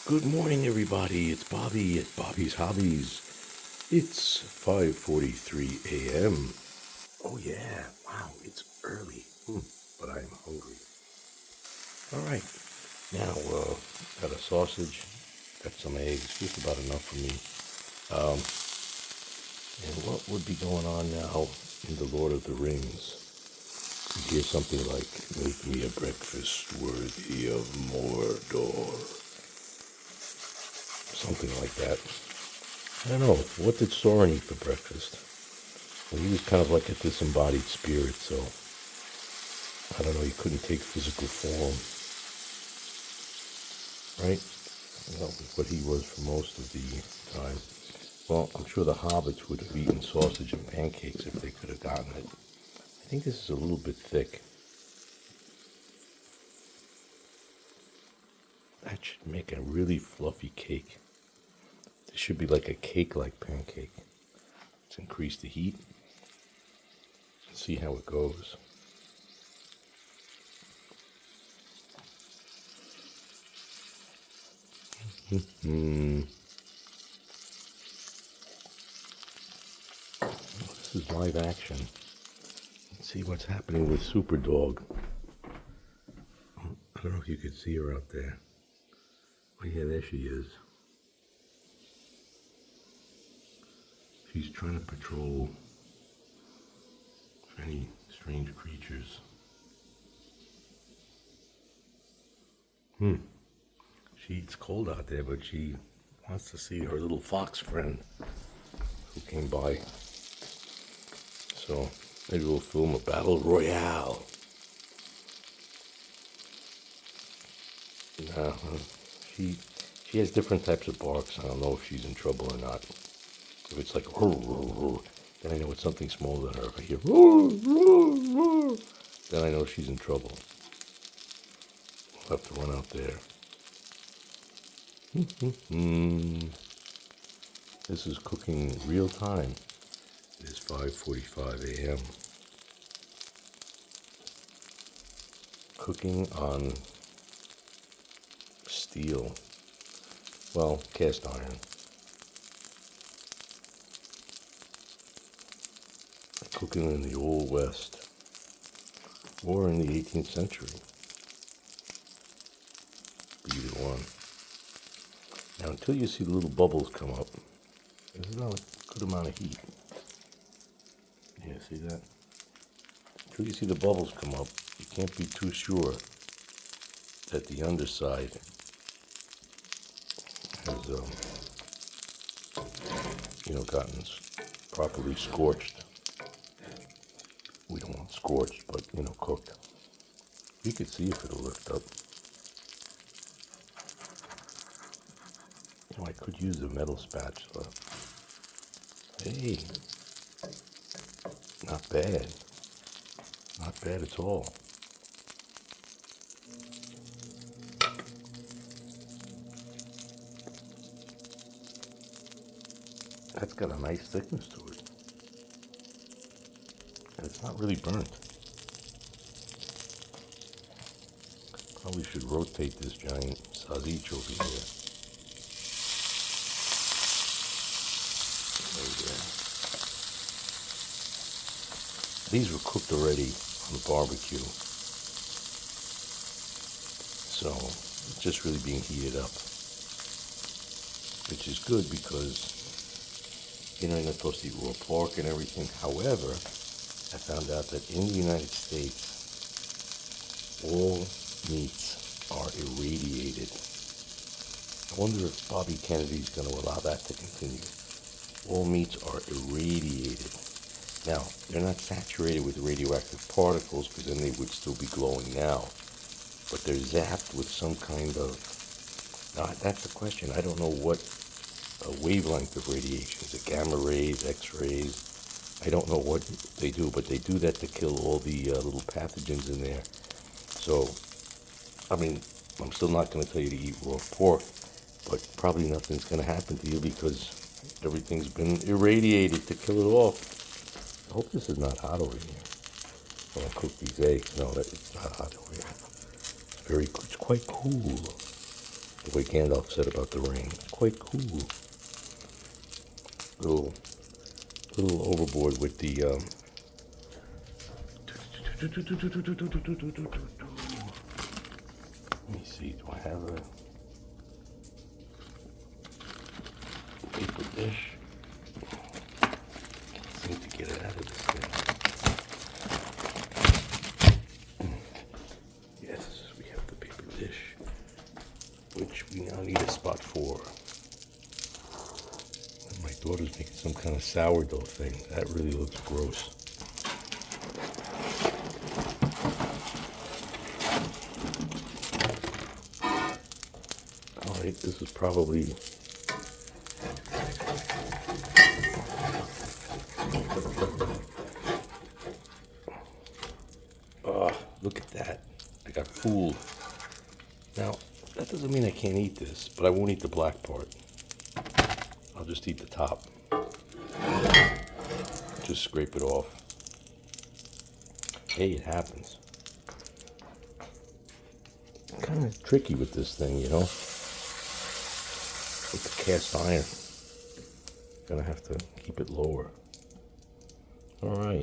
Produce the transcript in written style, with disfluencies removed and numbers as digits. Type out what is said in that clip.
Good morning, everybody. It's Bobby at Bobby's Hobbies. It's 5:43 a.m. Oh yeah, wow, it's early. But I'm hungry. All right, now got a sausage, got some eggs, just about enough for me. Um, and what would be going on now in the Lord of the Rings? You hear something like, "Make me a breakfast worthy of Mordor," something like that. I don't know. What did Soren eat for breakfast? Well, he was kind of like a disembodied spirit, so I don't know. He couldn't take physical form, right? That was what he was for most of the time. Well, I'm sure the hobbits would have eaten sausage and pancakes if they could have gotten it. I think this is a little bit thick. That should make a really fluffy cake. This should be like a cake-like pancake. Let's increase the heat and see how it goes. This is live action. Let's see what's happening with Super Dog. I don't know if you could see her out there. Oh yeah, there she is. She's trying to patrol for any strange creatures. It's cold out there, but she wants to see her little fox friend who came by. So maybe we'll film a battle royale. Nah, she has different types of barks. I don't know if she's in trouble or not. If it's like, then I know it's something smaller than her. If I hear, then I know she's in trouble. We'll have to run out there. This is cooking real time. It is 5:45 a.m. Cooking on steel. Well, cast iron. Cooking in the Old West or in the 18th century. Either one. Now, until you see the little bubbles come up, there's not a good amount of heat. Yeah, see that? Until you see the bubbles come up, you can't be too sure that the underside has, gotten properly scorched. We don't want scorched, but, cooked. You could see if it'll lift up. I could use a metal spatula. Hey, not bad. Not bad at all. That's got a nice thickness to it. And it's not really burnt. Probably should rotate this giant sausage over here. These were cooked already on the barbecue, so it's just really being heated up, which is good because you're not supposed to eat raw pork and everything. However, I found out that in the United States, all meats are irradiated. I wonder if Bobby Kennedy's going to allow that to continue. All meats are irradiated. Now, they're not saturated with radioactive particles because then they would still be glowing now. But they're zapped with some kind of... Now, that's the question. I don't know what wavelength of radiation. Is it gamma rays, X-rays? I don't know what they do, but they do that to kill all the little pathogens in there. So, I mean, I'm still not going to tell you to eat raw pork, but probably nothing's going to happen to you because everything's been irradiated to kill it off. I hope this is not hot over here when I cook these eggs. No, it's not hot over here. It's quite cool. The what Gandalf said about the ring. Quite cool. Little overboard with the let me see, do I have a paper dish? Can't seem to get it out of this thing. Yes, we have the paper dish, which we now need a spot for. And my daughter's making some kind of sourdough thing. That really looks gross. Alright, this is probably look at that. I got fooled. Now, that doesn't mean I can't eat this, but I won't eat the black part. I'll just eat the top. Just scrape it off. Hey, it happens. Kind of tricky with this thing, you know? With the cast iron. Gonna have to keep it lower. Alright.